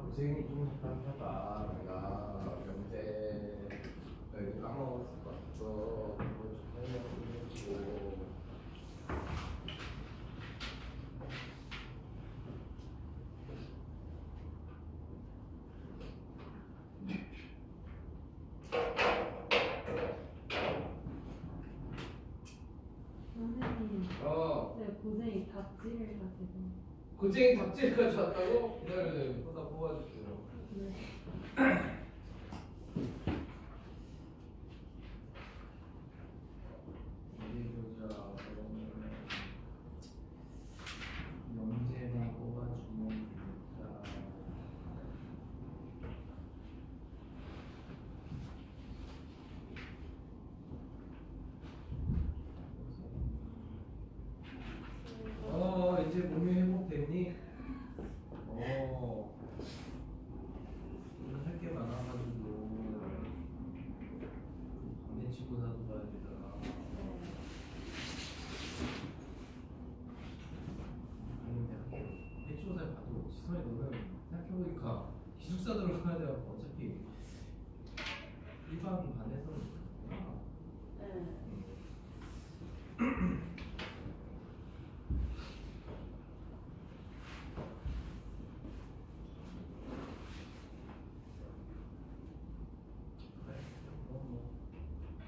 고생이 좀 했다가 내가 명제 여기 까먹었을 것 같아서 그걸 좀 설명해주고. 선생님, 네, 고생이 닭질을 가지고. 고생이 덕질까지 왔다고? 기다려요. 보다 뽑아줄게요. 네. 어디 보자. 그러면 명제만 뽑아주면 되겠다. 이제 몸이 회복됐니? 오늘 할 게 많아가지고 밤에 친구사도 봐야 되잖아. 해치고사를 봐도 지선이 너는 생각해보니까 기숙사 들어가야 돼갖고 어차피 일반 반에서는 그렇구나.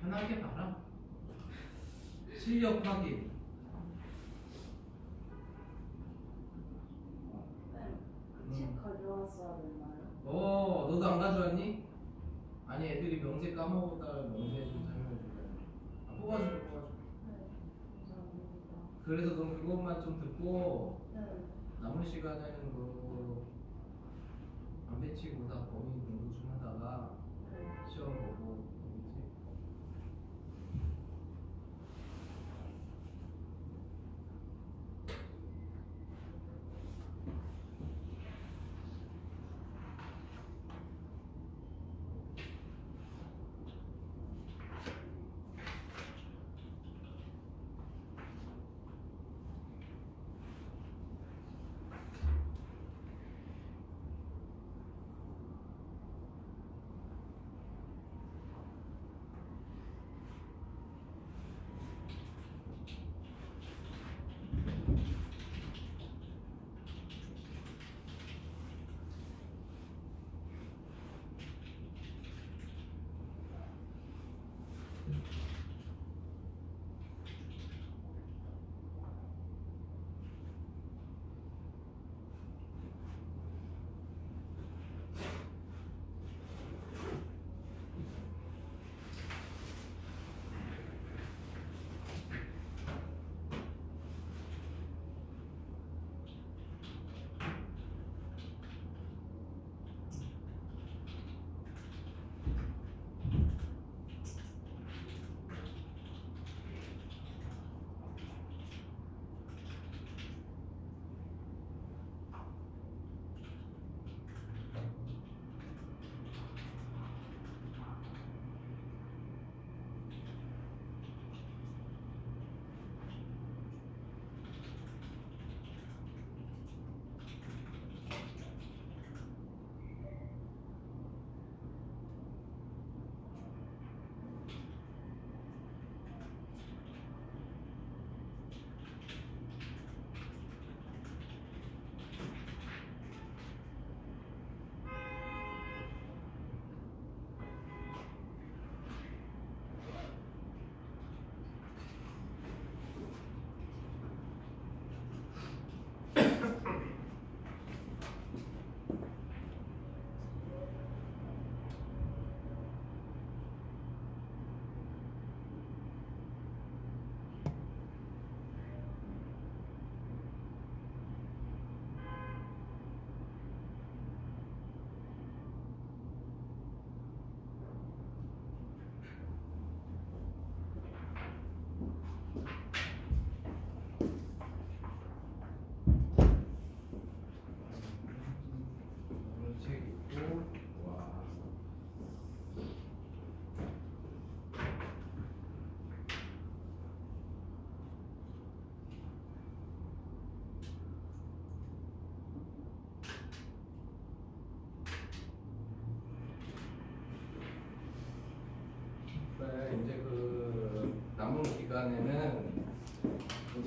편하게 봐라. 실력 확인. 책 가져왔어야 되나요? 너도 안 가져왔니? 아니, 애들이 명제 까먹었다. 명제 좀 설명해줄래? 뽑아줄게. 네, 감사합니다. 그래서 그럼 그것만 좀 듣고 네. 남은 시간에는 안 배치고 다 범위 공부 좀 하다가 시험 보고.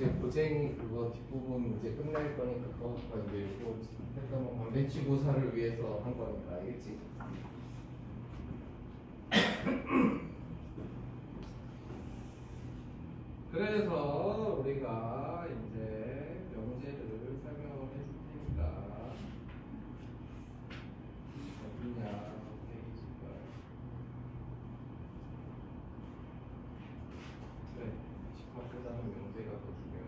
이제 고쟁이 그거 뒷부분 이제 끝날 거니까 그거 이제 이거 일단 뭐 반배치고사를 위해서 한 거니까 알겠지? 그래서 우리가 이제 명제를 설명을 해줄 테니까 어디냐 페이지가 그래 집합보다는 명제가 더 중요해.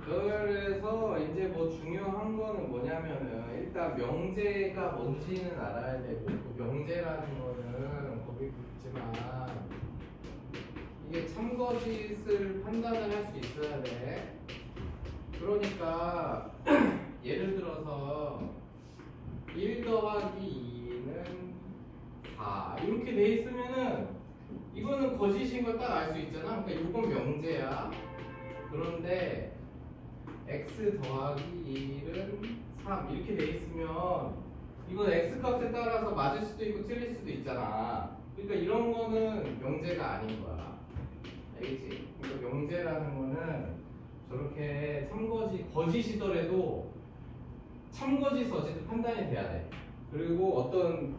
그래서 이제 뭐 중요한 거는 뭐냐면은 일단 명제가 뭔지는 알아야 되고 그 명제라는 거는 거기 붙지만 이게 참거짓을 판단을 할 수 있어야 돼. 그러니까 예를 들어서 1 더하기 2는 4 이렇게 돼 있으면은 이거는 거짓인 걸 딱 알 수 있잖아. 그러니까 이건 명제야. 그런데 x 더하기 1은 3 이렇게 돼 있으면 이건 x 값에 따라서 맞을 수도 있고 틀릴 수도 있잖아. 그러니까 이런 거는 명제가 아닌 거야. 알겠지? 그러니까 명제라는 거는 저렇게 거짓이더라도 참거짓 어쨌든 판단이 돼야 돼. 그리고 어떤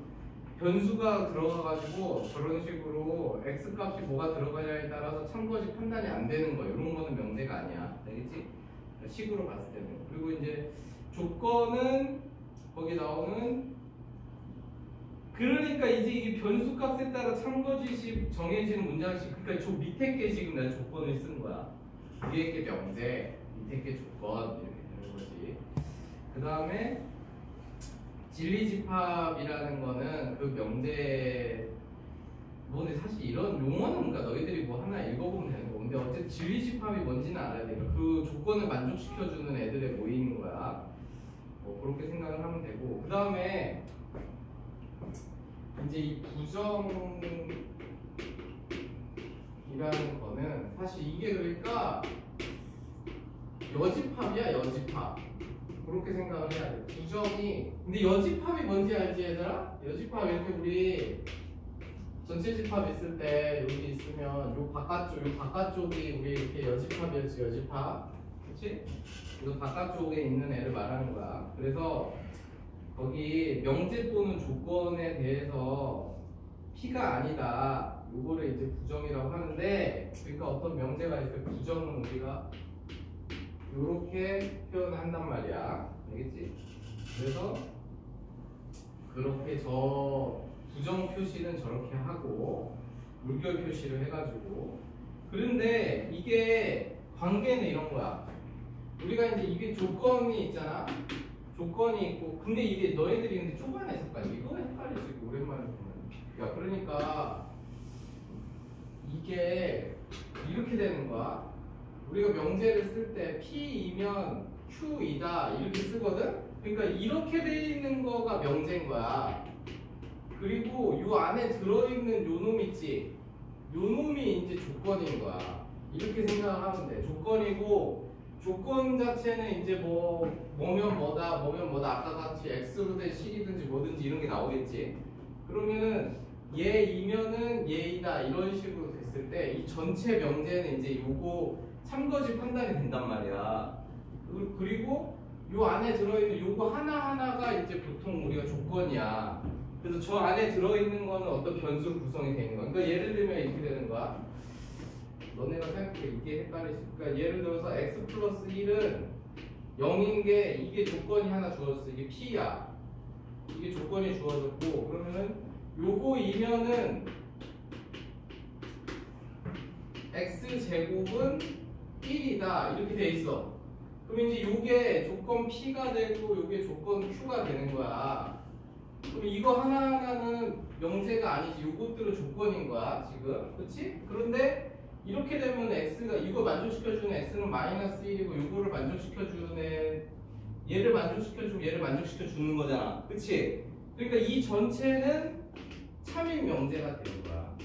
변수가 들어가가지고 저런 식으로 x 값이 뭐가 들어가냐에 따라서 참거짓 판단이 안 되는 거야. 이런 거는 명제가 아니야. 알겠지? 식으로 봤을 때는. 그리고 이제 조건은 거기 나오는 그러니까 이제 이게 변수 값에 따라 참거짓이 정해지는 문장식. 그러니까 저 밑에 게 지금 내가 조건을 쓴 거야. 위에 게 명제, 밑에 게 조건 이렇게 되는 거지. 그 다음에 진리집합이라는 거는 그 명제 뭐 근데 사실 이런 용어는 뭔가 너희들이 뭐 하나 읽어보면 되는 거. 근데 어쨌든 진리집합이 뭔지는 알아야 돼. 그 조건을 만족시켜주는 애들의 모임인 거야. 뭐 그렇게 생각을 하면 되고. 그 다음에 이제 이 부정이라는 거는 사실 이게 그러니까 여집합이야. 여집합. 그렇게 생각을 해야 돼. 부정이. 근데 여집합이 뭔지 알지 얘들아? 여집합 이렇게 우리 전체 집합 있을 때 여기 있으면 요 바깥쪽이 우리 이렇게 여집합이었지. 여집합. 그치? 그래서 바깥쪽에 있는 애를 말하는 거야. 그래서 거기 명제 또는 조건에 대해서 P가 아니다. 요거를 이제 부정이라고 하는데, 그러니까 어떤 명제가 있어요. 부정은 우리가 요렇게 표현한단 말이야. 알겠지? 그래서 그렇게 부정 표시는 저렇게 하고 물결 표시를 해가지고. 그런데 이게 관계는 이런 거야. 우리가 이제 이게 조건이 있잖아. 조건이 있고. 근데 이게 너희들이 근데 초반에 헷갈려. 이거 헷갈릴 수 있고 오랜만에 보면. 야 그러니까 이게 이렇게 되는 거야. 우리가 명제를 쓸 때 P이면 Q이다 이렇게 쓰거든. 그러니까 이렇게 돼 있는 거가 명제인 거야. 그리고 요 안에 들어있는 요 놈 있지? 요 놈이 이제 조건인 거야. 이렇게 생각하면 돼. 조건이고, 조건 자체는 이제 뭐면 뭐다, 아까 같이 X로 된 식이든지 뭐든지 이런 게 나오겠지? 그러면은 얘이면은 얘이다 이런 식으로 됐을 때 이 전체 명제는 이제 요거 참거짓 판단이 된단 말이야. 그리고 요 안에 들어있는 요거 하나하나가 이제 보통 우리가 조건이야. 그래서 저 안에 들어있는 거는 어떤 변수로 구성이 되는 거야. 그러니까 예를 들면 이렇게 되는 거야. 너네가 생각해 이게 헷갈릴 수 있으니까 그러니까 예를 들어서 x 플러스 1은 0인 게 이게 조건이 하나 주어졌어. 이게 p야. 이게 조건이 주어졌고 그러면은 요거이면은 x제곱은 1이다 이렇게 돼 있어. 그럼 이제 요게 조건 p가 되고 요게 조건 q가 되는 거야. 그럼 이거 하나하나는 명제가 아니지. 요것들은 조건인 거야 지금. 그렇지? 그런데 이렇게 되면 x가 이거 만족시켜주는 x는 마이너스 1이고 요거를 만족시켜주는 얘를 만족시켜주면 얘를 만족시켜주는 거잖아. 그치? 그러니까 이 전체는 참인 명제가 되는 거야.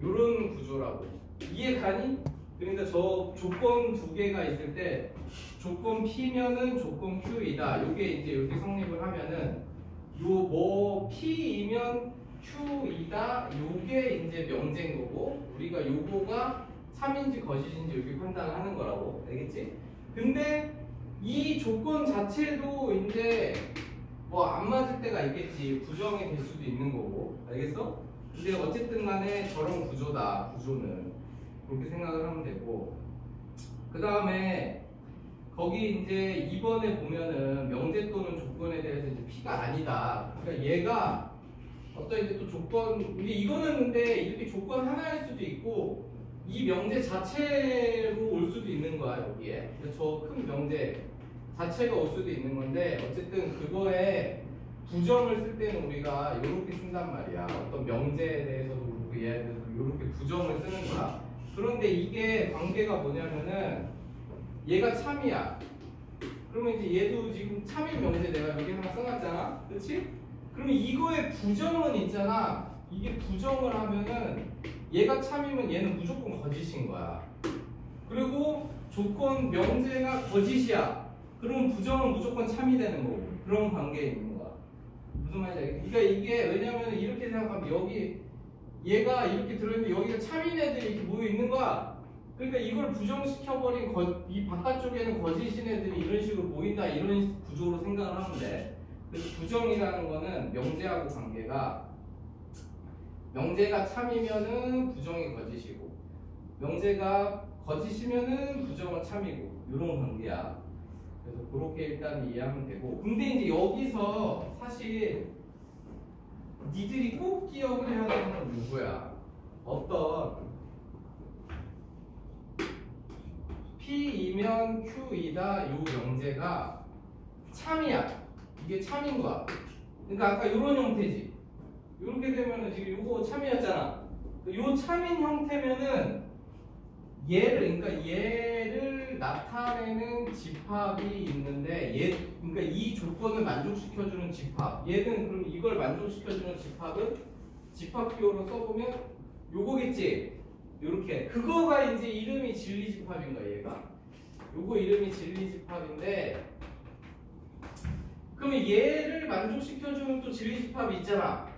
요런 구조라고. 이해 가니? 그러니까 저 조건 두 개가 있을 때 조건 P면은 조건 Q이다. 요게 이제 이렇게 성립을 하면은 뭐 P이면 Q이다 요게 이제 명제인 거고 우리가 요거가 참인지 거짓인지 이렇게 판단을 하는 거라고 알겠지? 근데 이 조건 자체도 이제 뭐 안 맞을 때가 있겠지. 부정이 될 수도 있는 거고 알겠어? 근데 어쨌든 간에 저런 구조다. 구조는 그렇게 생각을 하면 되고 그 다음에 거기 이제 2번에 보면은 명제 또는 조건에 대해서 이제 P가 아니다. 그러니까 얘가 어떤 이제 또 조건 이거는 근데 이렇게 조건 하나일 수도 있고 이 명제 자체로 올 수도 있는 거야 여기에. 저 큰 명제 자체가 올 수도 있는 건데 어쨌든 그거에 부정을 쓸 때는 우리가 이렇게 쓴단 말이야. 어떤 명제에 대해서도 그렇고 얘에 대해서도 이렇게 부정을 쓰는 거야. 그런데 이게 관계가 뭐냐면은 얘가 참이야. 그러면 이제 얘도 지금 참인 명제 내가 여기 하나 써놨잖아. 그렇지? 그러면 이거의 부정은 있잖아. 이게 부정을 하면은 얘가 참이면 얘는 무조건 거짓인 거야. 그리고 조건 명제가 거짓이야. 그러면 부정은 무조건 참이 되는 거고. 그런 관계에 있는 거야. 무슨 말인지 알겠지? 그러니까 이게 왜냐면 이렇게 생각하면 여기 얘가 이렇게 들어있는데 여기가 참인 애들이 이렇게 모여 있는 거야. 그러니까 이걸 부정시켜버린 이 바깥쪽에는 거짓인 애들이 이런 식으로 모인다 이런 구조로 생각을 하면 돼. 그래서 부정이라는 거는 명제하고 관계가 명제가 참이면은 부정이 거짓이고 명제가 거짓이면은 부정은 참이고 이런 관계야. 그래서 그렇게 일단 이해하면 되고 근데 이제 여기서 사실 니들이 꼭 기억을 해야 되는 건 누구야? 어떤 P이면 Q이다 요 명제가 참이야. 이게 참인 거야. 그러니까 아까 이런 형태지. 이렇게 되면은 지금 이거 참이었잖아. 요 참인 형태면은 그러니까 얘를 나타내는 집합이 있는데 그러니까 이 조건을 만족시켜주는 집합. 얘는 그럼 이걸 만족시켜주는 집합은 집합기호로 써보면 요거겠지. 요렇게 그거가 이제 이름이 진리집합인 거야 얘가. 요거 이름이 진리집합인데 그러면 얘를 만족시켜주는 또 진리집합이 있잖아.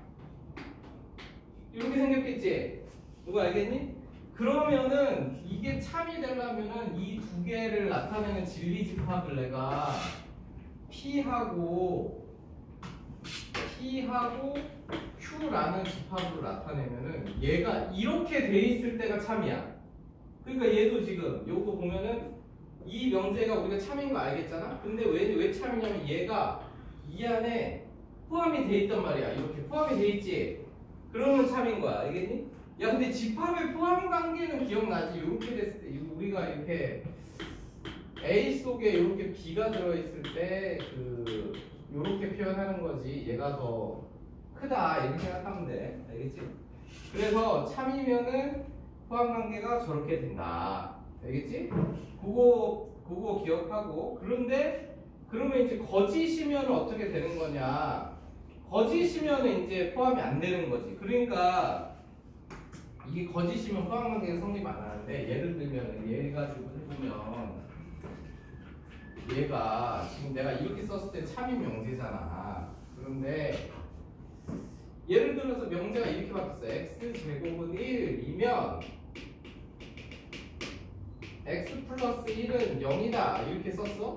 이렇게 생겼겠지? 이거 알겠니? 그러면은 이게 참이 되려면은 이 두 개를 나타내는 진리집합을 내가 P하고 Q라는 집합으로 나타내면은 얘가 이렇게 돼 있을 때가 참이야. 그러니까 얘도 지금 요거 보면은 이 명제가 우리가 참인 거 알겠잖아? 근데 왜 참이냐면 얘가 이 안에 포함이 돼 있단 말이야. 이렇게 포함이 돼 있지? 그러면 참인 거야. 알겠니? 야 근데 집합의 포함 관계는 기억나지? 이렇게 됐을 때 우리가 이렇게 A 속에 이렇게 B가 들어있을 때 이렇게 표현하는 거지. 얘가 더 크다 이렇게 생각하면 돼. 알겠지? 그래서 참이면은 포함 관계가 저렇게 된다. 알겠지? 그거 기억하고. 그런데 그러면 이제 거짓이면 어떻게 되는 거냐? 거짓이면 이제 포함이 안 되는 거지. 그러니까 이게 거짓이면 포함 관계가 성립 안 하는데 예를 들면 얘 가지고 해보면 얘가 지금 내가 이렇게 썼을 때 참인 명제잖아. 그런데 예를 들어서 명제가 이렇게 바뀌었어. x제곱은 1이면 x 플러스 1은 0이다 이렇게 썼어.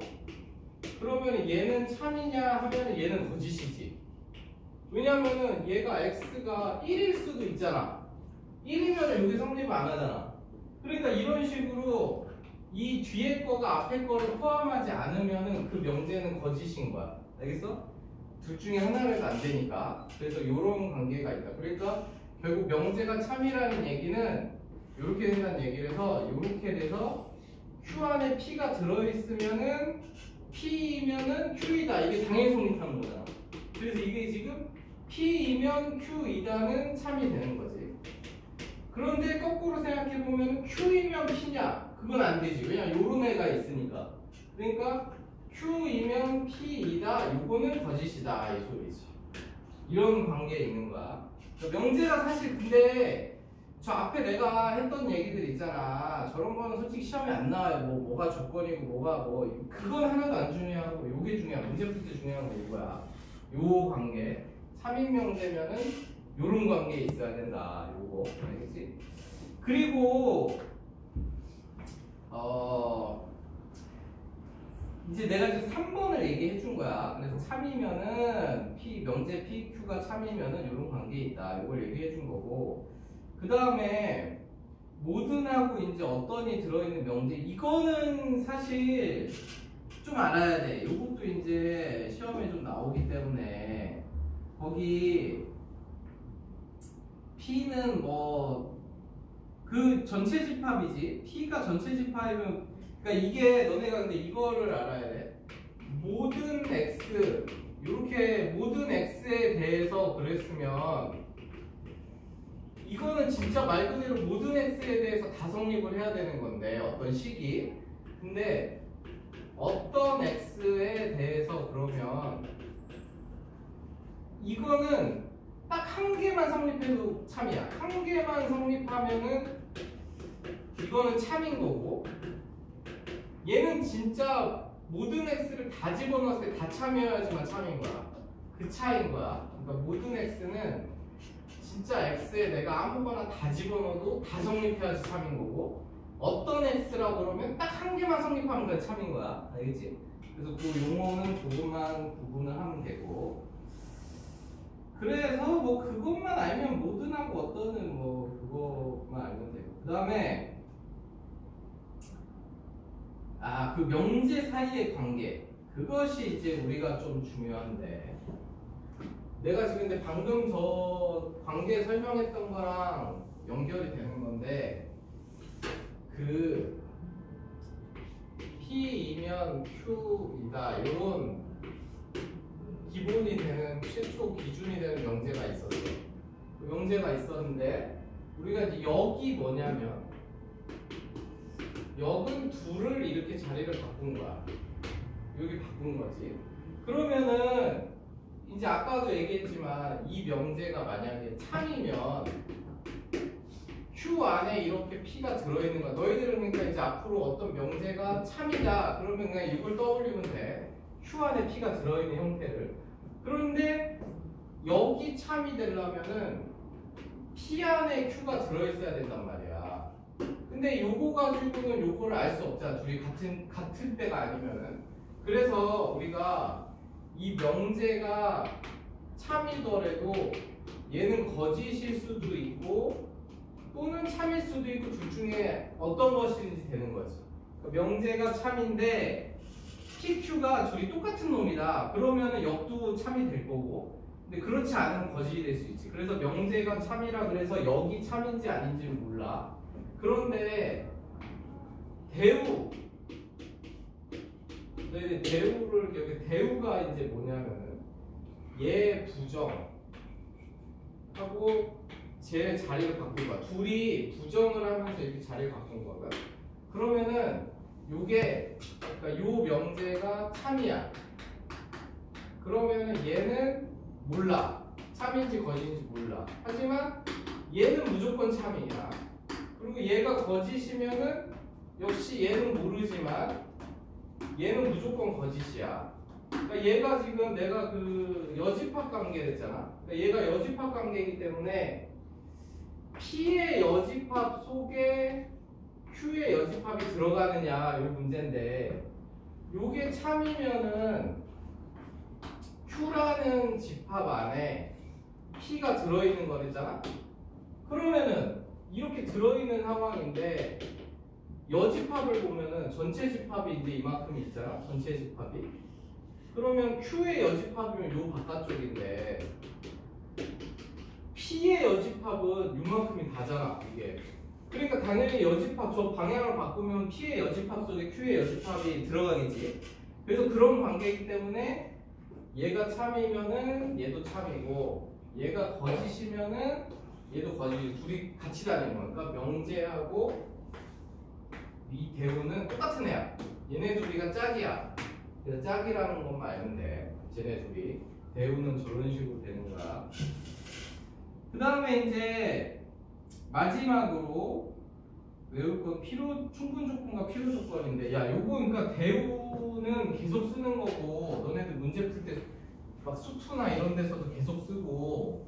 그러면 얘는 참이냐 하면 얘는 거짓이지. 왜냐면은 얘가 x가 1일 수도 있잖아. 1이면 여기 성립을 안 하잖아. 그러니까 이런 식으로 이 뒤에 거가 앞에 거를 포함하지 않으면은 그 명제는 거짓인 거야. 알겠어? 둘 중에 하나라도 안 되니까. 그래서 이런 관계가 있다. 그러니까 결국 명제가 참이라는 얘기는 이렇게 된다는 얘기를 해서 이렇게 돼서 Q 안에 P가 들어있으면은 P이면은 Q이다. 이게 당연히 성립하는 거잖아. 그래서 이게 지금 P이면 Q이다는 참이 되는 거지. 그런데 거꾸로 생각해보면 Q이면 P냐? 그건 안 되지. 왜냐면 요런 애가 있으니까. 그러니까 Q이면 P이다. 요거는 거짓이다. 이 소리지. 이런 관계에 있는 거야. 명제가 사실 근데 저 앞에 내가 했던 얘기들 있잖아. 저런 거는 솔직히 시험에 안 나와요. 뭐가 조건이고 뭐가 그건 하나도 안 중요하고 요게 중요한 문제 풀 때 중요한 거 이거야. 요 관계. 참인 명제면은 요런 관계에 있어야 된다. 요거. 알겠지? 그리고 이제 내가 지금 3번을 얘기해 준 거야. 그래서 참이면은 명제 PQ가 참이면은 이런 관계에 있다. 이걸 얘기해 준 거고. 그 다음에 모든하고 이제 어떤이 들어있는 명제, 이거는 사실 좀 알아야 돼. 이것도 이제 시험에 좀 나오기 때문에 거기 P는 뭐 그 전체 집합이지. P가 전체 집합이면, 그러니까 이게 너네가 근데 이거를 알아야 돼. 모든 X, 이렇게 모든 X에 대해서 그랬으면 이거는 진짜 말 그대로 모든 X에 대해서 다 성립을 해야 되는 건데, 어떤 식이. 근데 어떤 X에 대해서 그러면 이거는 딱 한 개만 성립해도 참이야. 한 개만 성립하면은 이거는 참인 거고, 얘는 진짜 모든 X를 다 집어넣었을 때 다 참여해야지만 참인 거야. 그 차인 거야. 그러니까 모든 X는 진짜 X에 내가 아무거나 다 집어넣어도 다 성립해야지 참인 거고, 어떤 X라고 그러면 딱 한 개만 성립하면 그냥 참인 거야. 알겠지? 그래서 그 용어는 조금만 구분을 하면 되고, 그래서 뭐 그것만 알면 모든하고 어떤은 뭐 그것만 알면 되고, 그 다음에 그 명제 사이의 관계, 그것이 이제 우리가 좀 중요한데, 내가 지금 근데 방금 저 관계 설명했던 거랑 연결이 되는 건데, 그 P이면 Q이다 이런 기본이 되는 최초 기준이 되는 명제가 있었어. 그 명제가 있었는데 우리가 이제 역이 뭐냐면, 역은 둘을 이렇게 자리를 바꾼 거야. 여기 바꾼 거지. 그러면은 이제 아까도 얘기했지만 이 명제가 만약에 참이면 Q 안에 이렇게 P가 들어있는 거야. 너희들은 그러니까 이제 앞으로 어떤 명제가 참이다 그러면 그냥 이걸 떠올리면 돼. Q 안에 P가 들어있는 형태를. 그런데 여기 참이 되려면은 P 안에 Q가 들어있어야 된단 말이야. 근데 요거 가지고는 요거를 알 수 없잖아. 둘이 같은 때가 아니면은. 그래서 우리가 이 명제가 참이더라도 얘는 거짓일 수도 있고 또는 참일 수도 있고, 둘 중에 어떤 것인지 되는 거지. 그러니까 명제가 참인데 PQ가 둘이 똑같은 놈이다. 그러면은 역도 참이 될 거고, 근데 그렇지 않으면 거짓이 될 수 있지. 그래서 명제가 참이라 그래서 역이 참인지 아닌지는 몰라. 그런데 대우, 대우를 여기 대우가 이제 뭐냐면은 얘 부정하고 제 자리를 바꾼 거야. 둘이 부정을 하면서 이렇게 자리를 바꾼 거야. 그러면은 요게, 그러니까 요 명제가 참이야. 그러면은 얘는 몰라. 참인지 거짓인지 몰라. 하지만 얘는 무조건 참이야. 그리고 얘가 거짓이면은 역시 얘는 모르지만 얘는 무조건 거짓이야. 그러니까 얘가 지금 내가 그 여집합 관계를 했잖아. 그러니까 얘가 여집합 관계이기 때문에 P의 여집합 속에 Q의 여집합이 들어가느냐 이 문제인데, 요게 참이면은 Q라는 집합 안에 P가 들어있는 거랬잖아. 그러면은 이렇게 들어있는 상황인데 여집합을 보면은 전체 집합이 이제 이만큼 있잖아. 전체 집합이. 그러면 Q의 여집합이면 요 바깥쪽인데 P의 여집합은 요만큼이 다잖아. 이게. 그러니까 당연히 여집합, 저 방향을 바꾸면 P의 여집합 속에 Q의 여집합이 들어가겠지. 그래서 그런 관계이기 때문에 얘가 참이면은 얘도 참이고, 얘가 거짓이면은 얘도 거짓이, 둘이 같이 다니는 거야. 그러니까 명제하고 이 대우는 똑같은 애야. 얘네 둘이가 짝이야. 그래서 짝이라는 것만 알면 돼. 쟤네 둘이. 대우는 저런 식으로 되는 거야. 그 다음에 이제 마지막으로 외울 건 필요, 충분 조건과 필요 조건인데, 야, 요거 그러니까 대우는 계속 쓰는 거고, 너네들 문제 풀 때 막 수투나 이런 데서도 계속 쓰고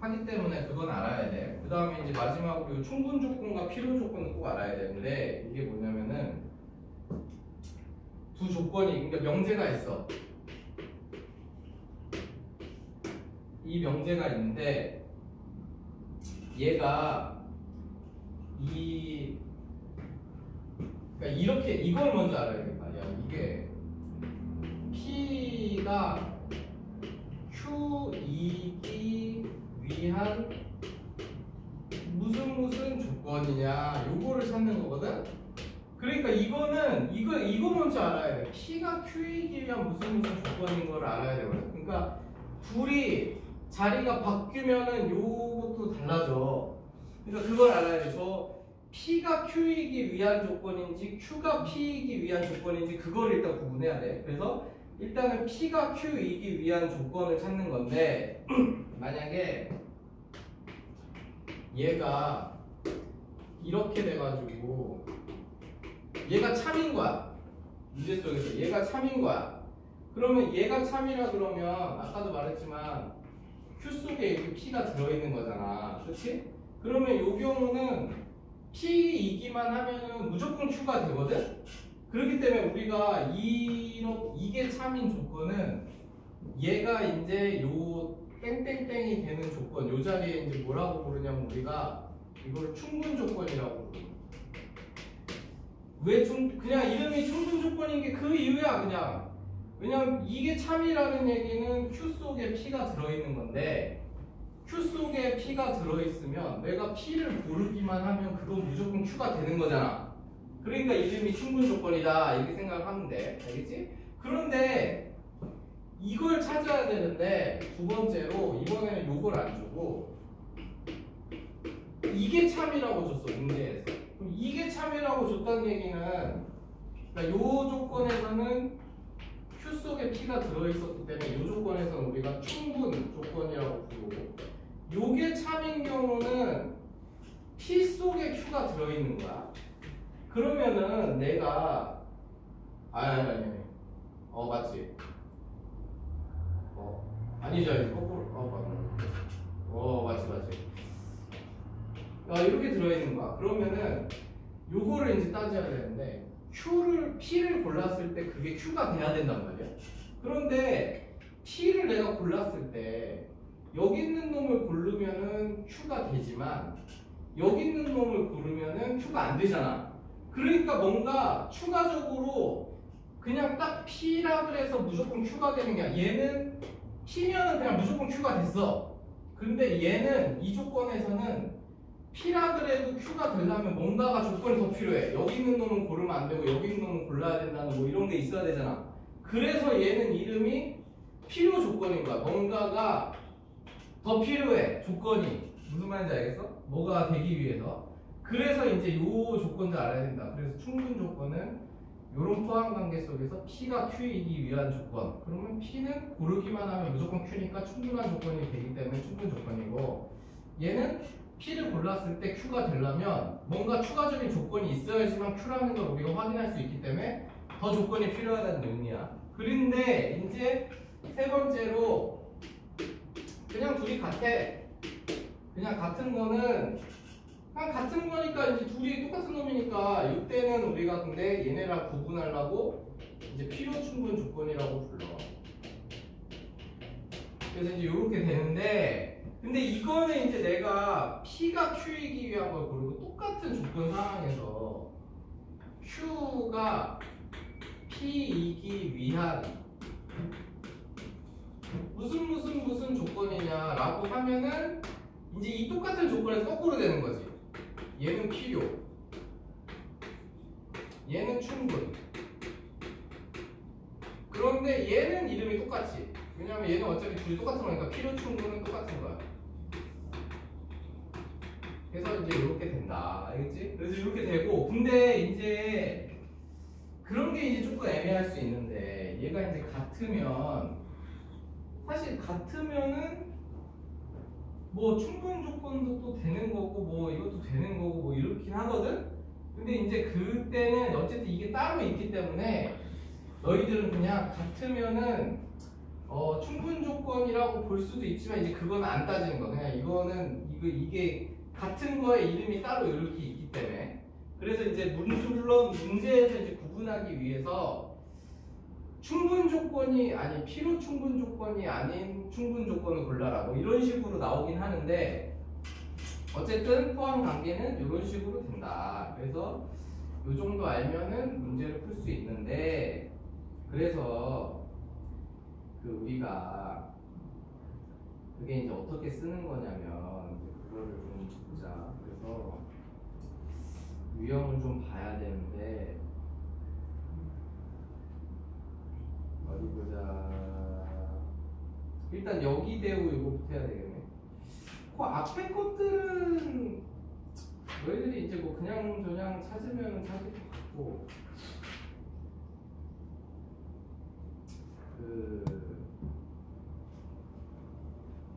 하기 때문에 그건 알아야 돼. 그 다음에 이제 마지막으로 충분 조건과 필요 조건을 꼭 알아야 되는데 이게 뭐냐면은 두 조건이 그러니까 명제가 있어. 이 명제가 있는데 얘가 그러니까 이렇게 이걸 먼저 알아야 될 거 아니야. 이게 P가 Q이기 위한 무슨 조건이냐 요거를 찾는 거거든. 그러니까 이거 먼저 알아야 돼. P가 Q이기 위한 무슨 조건인 걸 알아야 되거든. 그러니까 둘이 자리가 바뀌면은 요것도 달라져. 그러니까 그걸 알아야 돼. 저 P가 Q이기 위한 조건인지 Q가 P이기 위한 조건인지 그걸 일단 구분해야 돼. 그래서 일단은 P가 Q이기 위한 조건을 찾는 건데 만약에 얘가 이렇게 돼가지고 얘가 참인 거야. 문제 속에서 얘가 참인 거야. 그러면 얘가 참이라 그러면 아까도 말했지만 Q 속에 이렇게 P가 들어있는 거잖아. 그렇지? 그러면 이 경우는 P이기만 하면은 무조건 Q가 되거든? 그렇기 때문에 우리가 이게 참인 조건은 얘가 이제 요 땡땡땡이 되는 조건, 요 자리에 이제 뭐라고 부르냐면 우리가 이걸 충분 조건이라고 부르는 거야. 그냥 이름이 충분 조건인 게 그 이유야, 그냥. 왜냐면 이게 참이라는 얘기는 Q 속에 P가 들어있는 건데 Q 속에 P가 들어있으면 내가 P를 고르기만 하면 그건 무조건 Q가 되는 거잖아. 그러니까 이름이 충분 조건이다 이렇게 생각하면 돼. 알겠지? 그런데 이걸 찾아야 되는데 두 번째로 이번에는 요걸 안 주고 이게 참이라고 줬어 문제에서. 그럼 이게 참이라고 줬다는 얘기는 그러니까 요 조건에서는 Q 속에 P가 들어있었기 때문에 이 조건에서는 우리가 충분 조건이라고 부르고 요게 참인 경우는 P 속에 Q가 들어있는 거야. 그러면은 내가 아니 맞지? 아니죠. 거꾸로 맞지 이렇게 들어있는 거야. 그러면은 요거를 이제 따져야 되는데 P를 골랐을 때 그게 Q가 돼야 된단 말이야. 그런데 P를 내가 골랐을 때 여기 있는 놈을 고르면은 Q가 되지만 여기 있는 놈을 고르면은 Q가 안 되잖아. 그러니까 뭔가 추가적으로 그냥 딱 P라 그래서 무조건 Q가 되는 게 아니야. 얘는 P면은 그냥 무조건 Q가 됐어. 근데 얘는 이 조건에서는 P라 그래도 Q가 되려면 뭔가가 조건이 더 필요해. 여기 있는 놈은 고르면 안 되고 여기 있는 놈은 골라야 된다는 뭐 이런 게 있어야 되잖아. 그래서 얘는 이름이 필요 조건인 거야. 뭔가가 더 필요해. 조건이. 무슨 말인지 알겠어? 뭐가 되기 위해서. 그래서 이제 요 조건도 알아야 된다. 그래서 충분 조건은 요런 포함 관계 속에서 P가 Q이기 위한 조건. 그러면 P는 고르기만 하면 무조건 Q니까 충분한 조건이 되기 때문에 충분 조건이고 얘는 P를 골랐을 때 Q가 되려면 뭔가 추가적인 조건이 있어야지만 Q라는 걸 우리가 확인할 수 있기 때문에 더 조건이 필요하다는 의미야. 그런데 이제 세 번째로 그냥 둘이 같아. 그냥 같은 거는 그냥 같은 거니까 이제 둘이 똑같은 놈이니까 이때는 우리가 근데 얘네랑 구분하려고 이제 필요 충분 조건이라고 불러. 그래서 이제 이렇게 되는데 근데 이거는 이제 내가 P가 Q이기 위한 걸 고르고 똑같은 조건 상황에서 Q가 P이기 위한 무슨 조건이냐라고 하면은 이제 이 똑같은 조건에서 거꾸로 되는 거지. 얘는 필요, 얘는 충분. 그런데 얘는 이름이 똑같지. 왜냐면 얘는 어차피 둘이 똑같은 거니까 필요, 충분은 똑같은 거야. 그래서 이제 이렇게 된다. 알겠지? 그래서 이렇게 되고, 근데 이제 그런 게 이제 조금 애매할 수 있는데 얘가 이제 같으면 사실 같으면은 뭐 충분 조건도 또 되는 거고 뭐 이것도 되는 거고 뭐 이렇긴 하거든. 근데 이제 그때는 어쨌든 이게 따로 있기 때문에 너희들은 그냥 같으면은 충분 조건이라고 볼 수도 있지만 이제 그건 안 따지는 거. 그냥 이게 같은 거에 이름이 따로 이렇게 있기 때문에. 그래서 이제 물론 문제에서 이제 구분하기 위해서 충분 조건이 아닌 필요 충분 조건이 아닌 충분 조건을 골라라. 뭐 이런 식으로 나오긴 하는데 어쨌든 포함 관계는 이런 식으로 된다. 그래서 이 정도 알면은 문제를 풀 수 있는데 그래서 우리가 그게 이제 어떻게 쓰는 거냐면 이제 그거를 좀 보자. 그래서 유형을 좀 봐야 되는데 어디 보자. 일단 여기 대우 이거부터 해야 되겠네. 그 앞에 것들은 너희들이 이제 뭐 그냥 저냥 찾으면 찾을 것 같고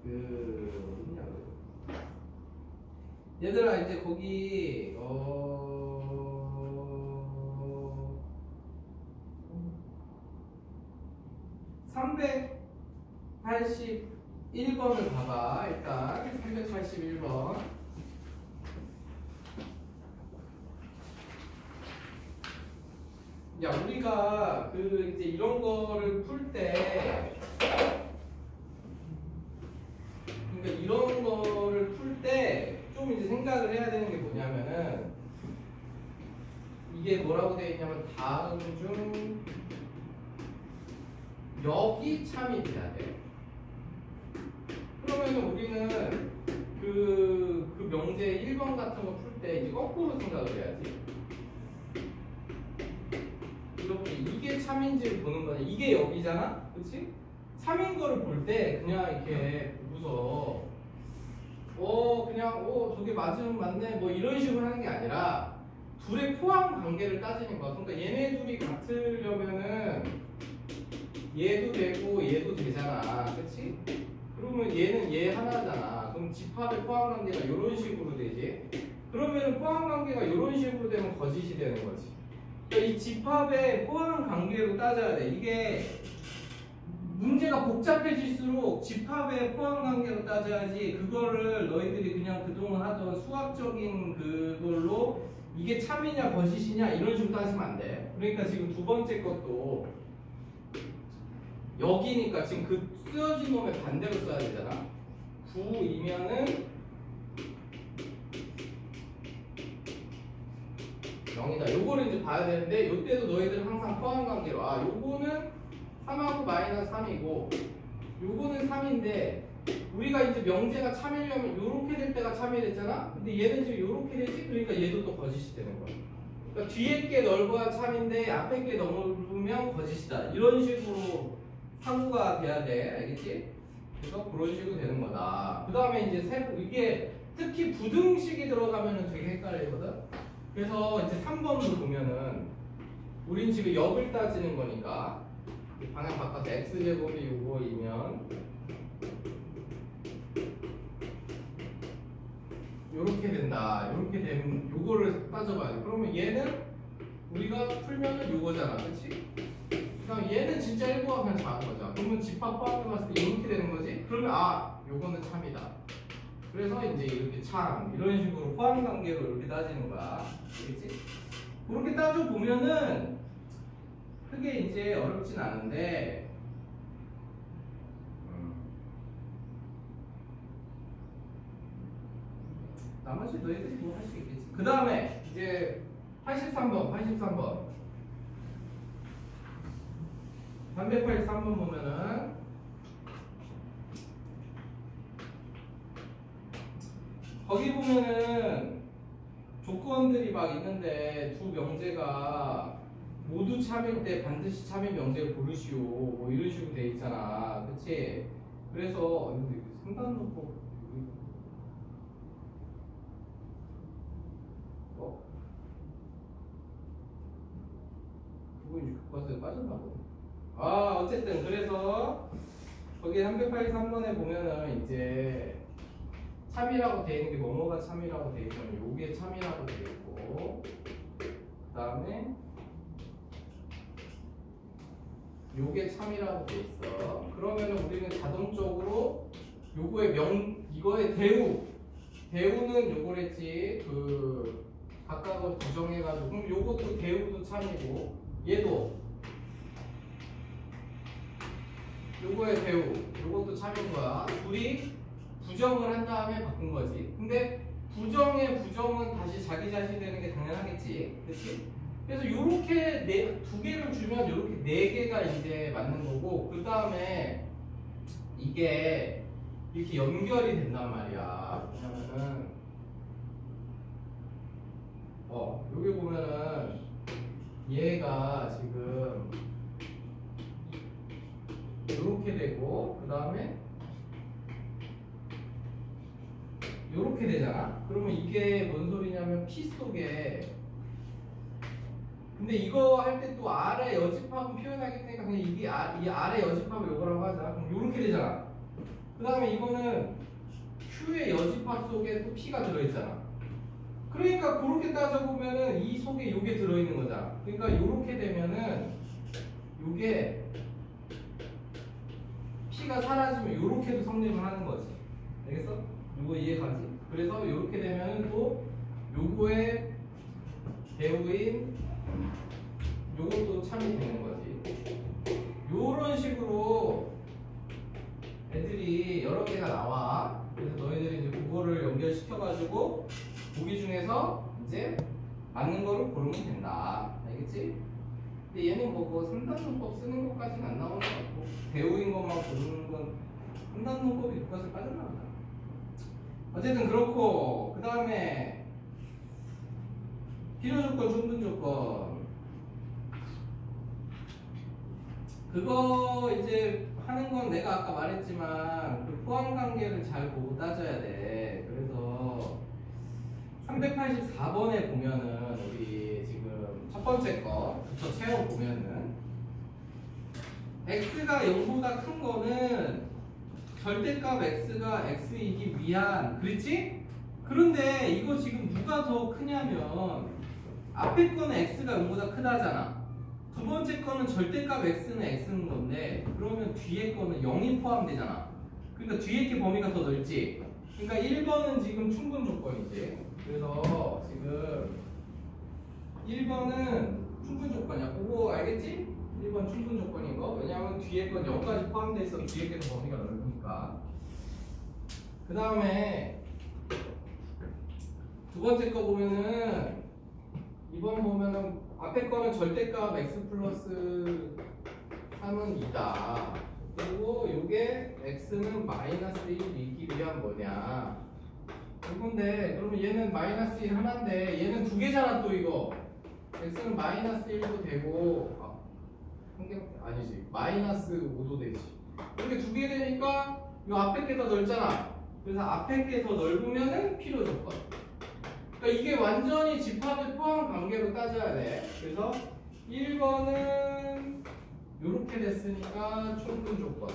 어디냐 얘들아 이제 거기 381번을 봐봐. 일단 381번. 야, 우리가 이제 이런 거를 풀 때, 그러니까 이런 거를 풀 때 좀 이제 생각을 해야 되는 게 뭐냐면은 이게 뭐라고 되어 있냐면 다음 중 여기 참이 돼야 돼. 그러면 우리는 그 명제 1번 같은 거 풀 때 이제 거꾸로 생각을 해야지. 이렇게 이게 참인지를 보는 거냐. 이게 여기잖아, 그렇지? 참인 거를 볼 때 그냥 이렇게 보고서 그냥 저게 맞네 뭐 이런 식으로 하는 게 아니라 둘의 포함 관계를 따지는 거야. 그러니까 얘네 둘이 같으려면은 얘도 되고 얘도 되잖아, 그렇지? 그러면 얘는 얘 하나잖아. 그럼 집합의 포함 관계가 이런 식으로 되지. 그러면 포함 관계가 이런 식으로 되면 거짓이 되는 거지. 그러니까 이 집합의 포함 관계로 따져야 돼. 이게 문제가 복잡해질수록 집합의 포함 관계로 따져야지. 그거를 너희들이 그냥 그동안 하던 수학적인 그걸로 이게 참이냐 거짓이냐 이런 식으로 따지면 안 돼. 그러니까 지금 두 번째 것도 여기니까 지금 그 쓰여진 놈의 반대로 써야 되잖아. 9이면은 0이다. 요거를 이제 봐야 되는데 요때도 너희들은 항상 포함 관계로 요거는 3하고 마이너스 3이고 요거는 3인데 우리가 이제 명제가 참이려면 요렇게 될 때가 참이 됐잖아. 근데 얘는 지금 요렇게 되지. 그러니까 얘도 또 거짓이 되는 거야. 그러니까 뒤에 게 넓어야 참인데 앞에 게 넓으면 거짓이다. 이런 식으로 상구가 돼야 돼. 알겠지? 그래서 그런 식으로 되는 거다. 그 다음에 이제 이게 특히 부등식이 들어가면은 되게 헷갈리거든. 그래서 이제 3번으로 보면은 우린 지금 역을 따지는 거니까 방향 바꿔서 x제곱이 요거이면 요렇게 된다. 요렇게 되면 요거를 따져봐야 돼. 그러면 얘는 우리가 풀면은 요거잖아. 그치? 그럼 얘는 진짜 1구가 그냥 작은 거죠. 그러면 집합 포함해 봤을 때 이렇게 되는 거지? 그러면 요거는 참이다. 그래서 이제 이렇게 참 이런 식으로 포함 관계로 이렇게 따지는 거야. 알겠지? 그렇게 따져 보면은 크게 이제 어렵진 않은데 나머지 너희들이 뭐 할 수 있겠지. 그 다음에 이제 83번 383번 보면은 거기 보면은 조건들이 막 있는데 두 명제가 모두 참일 때 반드시 참일 명제를 고르시오 뭐 이런 식으로 돼 있잖아. 그치? 그래서 상단놓고 그거 이제 교과서에 빠졌나 보네. 어쨌든 그래서 거기 383번에 보면은 이제 참이라고 돼 있는 게 뭐뭐가 참이라고 돼 있으면 요게 참이라고 돼 있고 그 다음에 요게 참이라고 돼 있어. 그러면은 우리는 자동적으로 이거의 대우는 요거랬지. 그 각각을 부정해가지고 그럼 요것도 대우도 참이고 얘도 요거의 대우 요것도 참인 거야. 둘이 부정을 한 다음에 바꾼 거지. 근데 부정의 부정은 다시 자기 자신이 되는 게 당연하겠지. 그렇지? 그래서 요렇게 두 개를 주면 요렇게 네 개가 이제 맞는 거고, 그 다음에 이게 이렇게 연결이 된단 말이야. 왜냐면은 여기 보면은 얘가 지금 요렇게 되고 그 다음에 요렇게 되잖아. 그러면 이게 뭔 소리냐면 P 속에, 근데 이거 할 때 또 R의 여집합은 표현하기 때문에 그냥 이 R의 여집합을 요거라고 하자. 그럼 요렇게 되잖아. 그 다음에 이거는 Q의 여집합 속에 또 P가 들어있잖아. 그러니까 그렇게 따져보면은 이 속에 요게 들어있는 거잖아. 그러니까 요렇게 되면은 요게 P가 사라지면 요렇게도 성립을 하는 거지. 알겠어? 요거 이해가지? 그래서 요렇게 되면은 또 요거의 배우인 요것도 참이 되는 거지. 요런 식으로 애들이 여러 개가 나와. 그래서 너희들이 이제 그거를 연결시켜가지고 보기 중에서 이제 맞는 거를 고르면 된다. 알겠지? 근데 얘는 뭐 3단문법 쓰는 것까지는 안 나오는 것 같고, 배우인 것만 고르는 건 3단문법이 교과서에 빠져나간다. 어쨌든 그렇고, 그 다음에 필요 조건, 충분 조건. 그거 이제 하는 건 내가 아까 말했지만 그 포함 관계를 잘 보고 따져야 돼. 그래서 384번에 보면은 우리 지금 첫 번째 거부터 채워보면은 x가 0보다 큰 거는 절대값 x가 x이기 위한, 그렇지? 그런데 이거 지금 누가 더 크냐면 앞에 거는 x가 0보다 크다잖아. 두 번째 거는 절대값 x는 x인 건데 그러면 뒤에 거는 0이 포함되잖아. 그러니까 뒤에 게 범위가 더 넓지. 그러니까 1번은 지금 충분 조건이지. 그래서 지금 1번은 충분 조건이야. 그거 알겠지? 1번 충분 조건인 거. 왜냐하면 뒤에 건 0까지 포함되어 있어. 뒤에 게 더 범위가 넓으니까. 그 다음에 두 번째 거 보면은 2번 보면은 앞에 거는 절대값 x 플러스 3은 2다. 그리고 요게 x는 마이너스 1이기 위한 뭐냐. 이건데 그러면 얘는 마이너스 1 하나인데 얘는 두 개잖아 또 이거. x는 마이너스 1도 되고 한 개 아니지. 마이너스 5도 되지. 이렇게 두 개 되니까 요 앞에 게 더 넓잖아. 그래서 앞에 게 더 넓으면은 필요 조건. 그러니까 이게 완전히 집합의 포함 관계로 따져야 돼. 그래서 1번은 요렇게 됐으니까 충분 조건.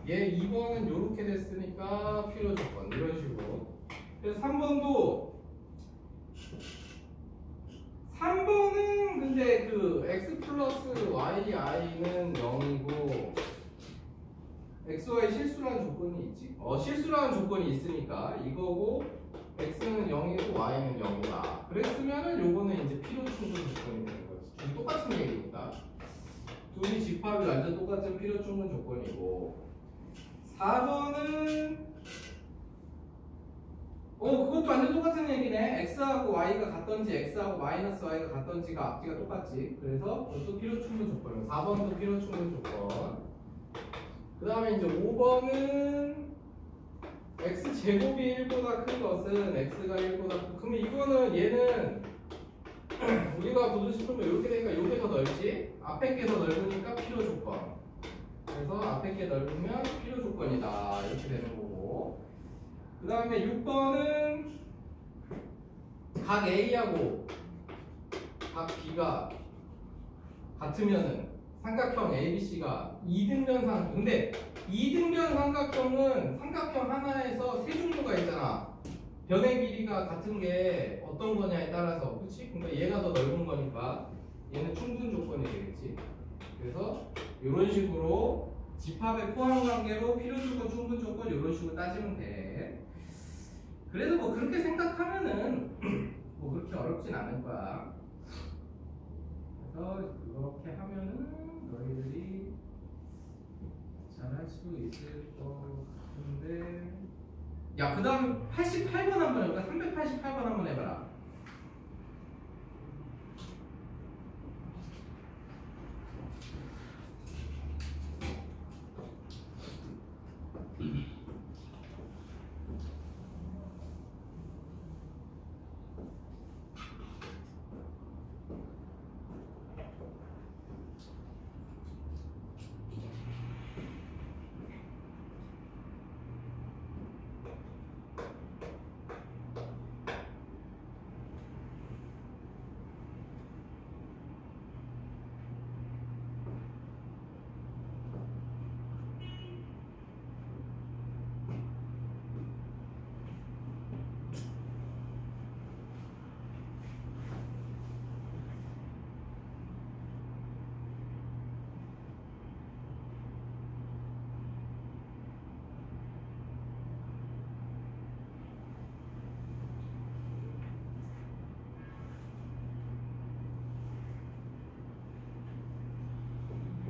얘 2번은 요렇게 됐으니까 필요 조건. 이런 식으로. 그래서 3번은 근데 그 x 플러스 y i는 0이고 xy 실수라는 조건이 있지. 실수라는 조건이 있으니까 이거고 x는 0이고 y는 0이다. 그랬으면은 요거는 이제 필요 충분 조건이 되는 거지. 둘이 똑같은 얘기니까. 둘이 집합이 완전 똑같은 필요 충분 조건이고. 4번은 그것도 완전 똑같은 얘기네. x하고 y가 같던지 x하고 마이너스 y가 같던지가 앞뒤가 똑같지. 그래서 그것도 필요 충분 조건이고 4번도 필요 충분 조건. 그 다음에 이제 5번은 x제곱이 1보다 큰 것은 x가 1보다 큰. 그러면 이거는 얘는 우리가 보고 싶으면 이렇게 되니까 요게 더 넓지. 앞에 게 더 넓으니까 필요 조건. 그래서 앞에 게 넓으면 필요 조건이다. 이렇게 되는 거고. 그 다음에 6번은 각 A하고 각 B가 같으면은 삼각형 ABC가 이등변 삼각형. 근데 이등변 삼각형은 삼각형 하나에서 세 종류가 있잖아. 변의 길이가 같은 게 어떤 거냐에 따라서. 그치? 그러니까 얘가 더 넓은 거니까 얘는 충분 조건이 되겠지. 그래서 이런 식으로 집합의 포함 관계로 필요 조건, 충분 조건 이런 식으로 따지면 돼. 그래서 뭐 그렇게 생각하면은 뭐 그렇게 어렵진 않을 거야. 그래서 그렇게 하면은 너희들이 잘할 수 있을 것 같은데. 야, 그 다음 88번 한번 해볼까? 388번 한번 해봐라.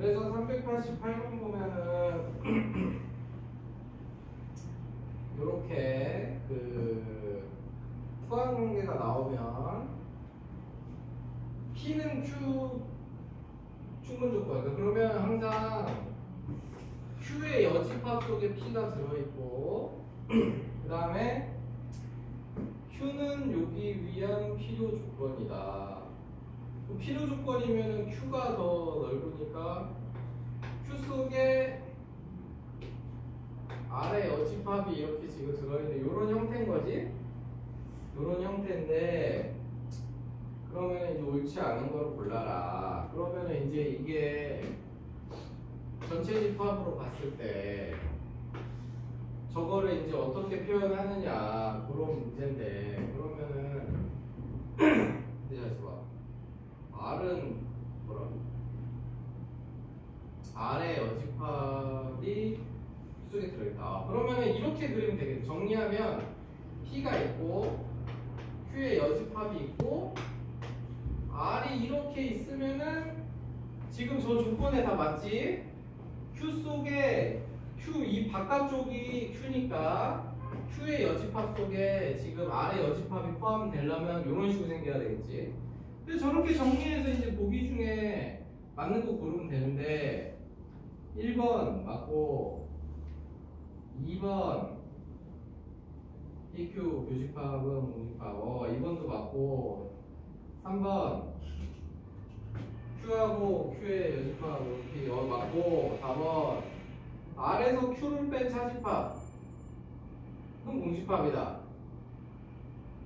그래서 388번 보면은 이렇게 그 포함 관계가 나오면 P는 Q 충분 조건. 그러면 항상 Q의 여집합 속에 P가 들어있고 그 다음에 Q는 여기 위한 필요 조건이다. 필요 조건이면 Q가 더 넓으니까 Q 속에 아래 여집합이 이렇게 지금 들어있는 이런 형태인 거지? 이런 형태인데 그러면 이제 옳지 않은 걸 골라라. 그러면 이제 이게 전체 집합으로 봤을 때 저거를 이제 어떻게 표현하느냐 그런 문제인데 그러면은 이제 잘 봐. R은 뭐라? 아래 여집합이 속에 들어있다. 그러면은 이렇게 그리면 되겠네. 정리하면 P가 있고 Q의 여집합이 있고 R이 이렇게 있으면은 지금 저 조건에 다 맞지? Q 속에 Q 이 바깥쪽이 Q니까 Q의 여집합 속에 지금 R의 여집합이 포함되려면 이런 식으로 생겨야 되겠지. 그래서 저렇게 정리해서 이제 보기 중에 맞는 거 고르면 되는데 1번 맞고 2번 PQ 교집합은 공집합 2번도 맞고 3번 Q하고 Q의 여집합 이렇게 맞고 4번 R에서 Q를 뺀 차집합 그럼 공집합이다.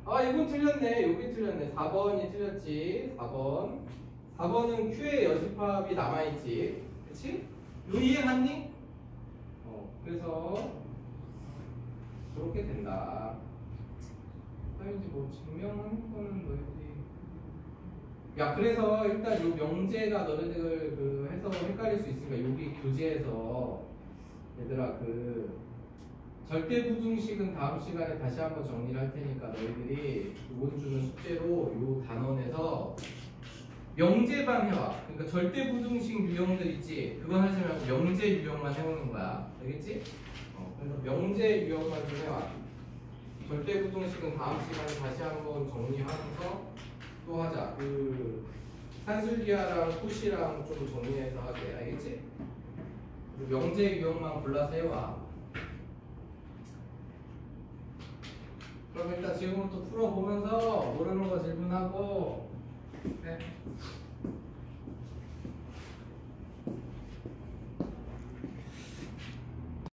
아 이건 틀렸네. 여기 틀렸네. 4번이 틀렸지. 4번은 Q의 여집합이 남아있지. 그치? 요 이해갔니? 그래서 그렇게 된다. 그다음에 이제 뭐 증명하는 거는 너희들이 야 그래서 일단 요 명제가 너희들 그 해서 헷갈릴 수 있으니까 여기 교재에서 얘들아 그 절대부등식은 다음 시간에 다시 한번 정리를 할 테니까 너희들이 이번 주는 숙제로 요 단원에서 명제만 해와. 그러니까 절대부등식 유형들 있지. 그건 하지 말고 명제 유형만 해오는 거야. 알겠지? 그래서 명제 유형만 좀 해와. 절대부등식은 다음 시간에 다시 한번 정리하면서 또 하자. 그 산술기하랑 토시랑 좀 정리해서 하게. 알겠지? 명제 유형만 골라서 해와. 그럼 일단 지금부터 풀어보면서 모르는 거 질문하고 네.